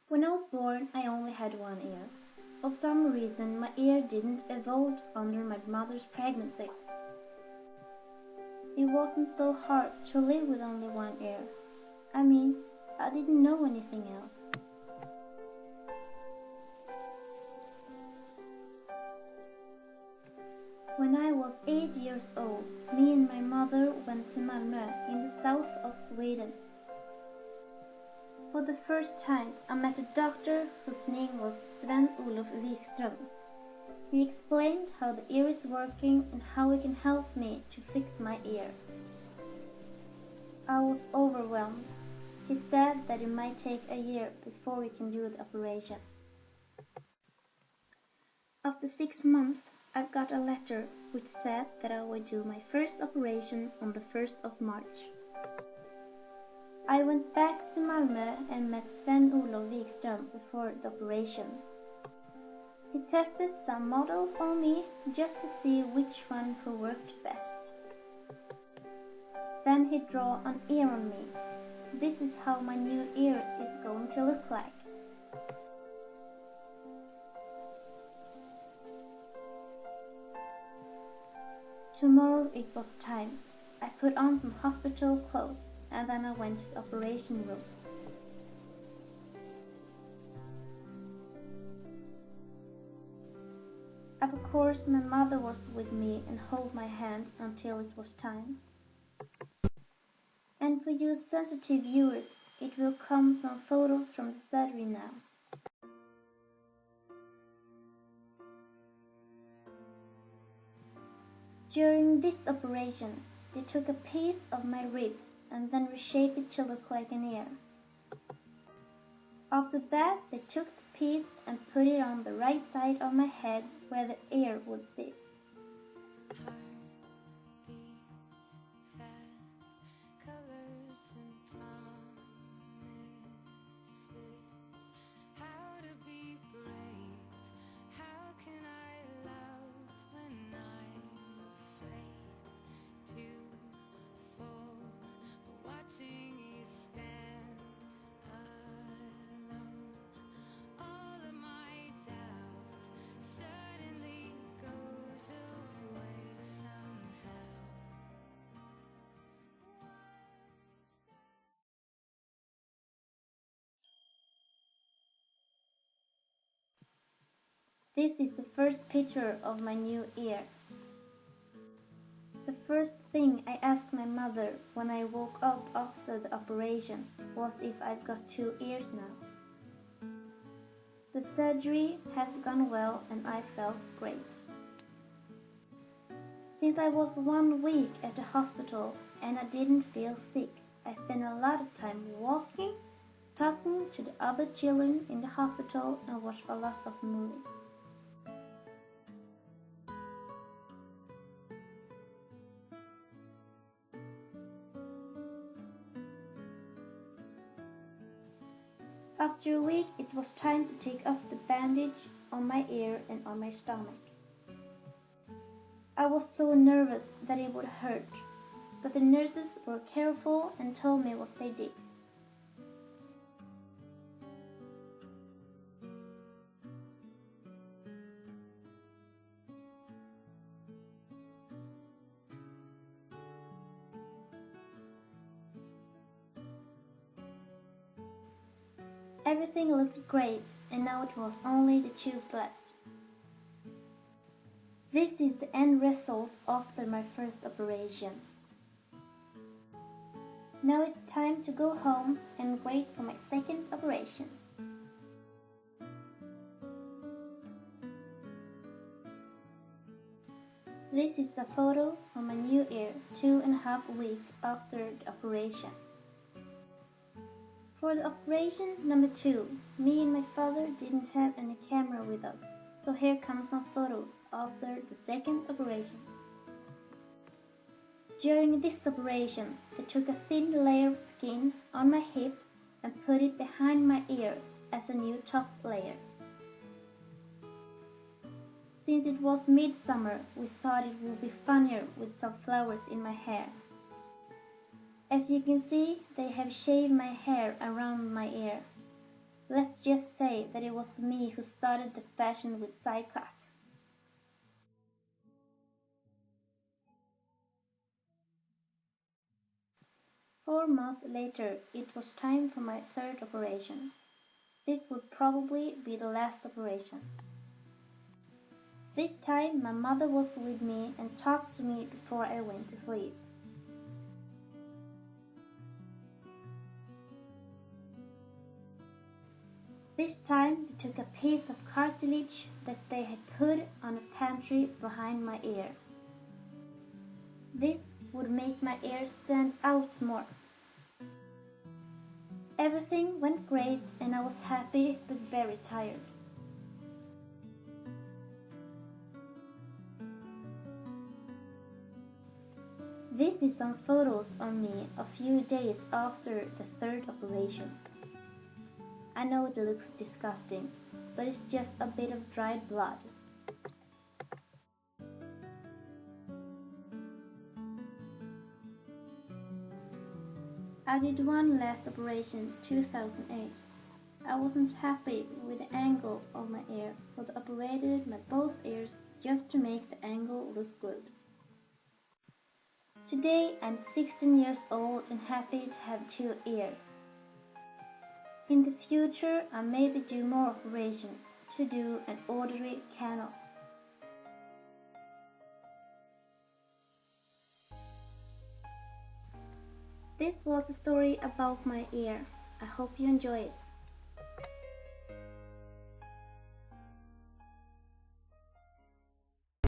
When I was born, I only had one ear. For some reason, my ear didn't evolve under my mother's pregnancy. It wasn't so hard to live with only one ear. I mean, I didn't know anything else. When I was 8 years old, me and my mother went to Malmö in the south of Sweden. For the first time, I met a doctor whose name was Sven-Olof. He explained how the ear is working and how he can help me to fix my ear. I was overwhelmed. He said that it might take a year before we can do the operation. After 6 months, I got a letter which said that I would do my first operation on the 1st of March. I went back to Malmö and met Sven-Olof before the operation. He tested some models on me just to see which one who worked best. Then he drew an ear on me. This is how my new ear is going to look like. Tomorrow it was time. I put on some hospital clothes and then I went to the operation room. Of course, my mother was with me and held my hand until it was time. And for you sensitive viewers, it will come some photos from the surgery now. During this operation, they took a piece of my ribs and then reshaped it to look like an ear. After that, they took the piece and put it on the right side of my head where the ear would sit. This is the first picture of my new ear. The first thing I asked my mother when I woke up after the operation was if I've got 2 ears now. The surgery has gone well and I felt great. Since I was 1 week at the hospital and I didn't feel sick, I spent a lot of time walking, talking to the other children in the hospital and watched a lot of movies. After a week, it was time to take off the bandage on my ear and on my stomach. I was so nervous that it would hurt, but the nurses were careful and told me what they did. Everything looked great, and now it was only the tubes left. This is the end result after my first operation. Now it's time to go home and wait for my second operation. This is a photo of my new ear 2.5 weeks after the operation. For the operation number 2, me and my father didn't have any camera with us, so here come some photos after the second operation. During this operation, they took a thin layer of skin on my hip and put it behind my ear as a new top layer. Since it was midsummer, we thought it would be funnier with some flowers in my hair. As you can see, they have shaved my hair around my ear. Let's Let's just say that it was me who started the fashion with side cut. Four months later, it was time for my third operation. This would probably be the last operation. This time my mother was with me and talked to me before I went to sleep. This time they took a piece of cartilage that they had put on a pantry behind my ear. This would make my ear stand out more. Everything went great and I was happy but very tired. This is some photos of me a few days after the third operation. I know it looks disgusting, but it's just a bit of dried blood. I did one last operation 2008. I wasn't happy with the angle of my ear, so I operated my both ears just to make the angle look good. Today I'm 16 years old and happy to have two ears. In the future I maybe do more operations to do an ordinary canal. This was a story about my ear. I hope you enjoy it.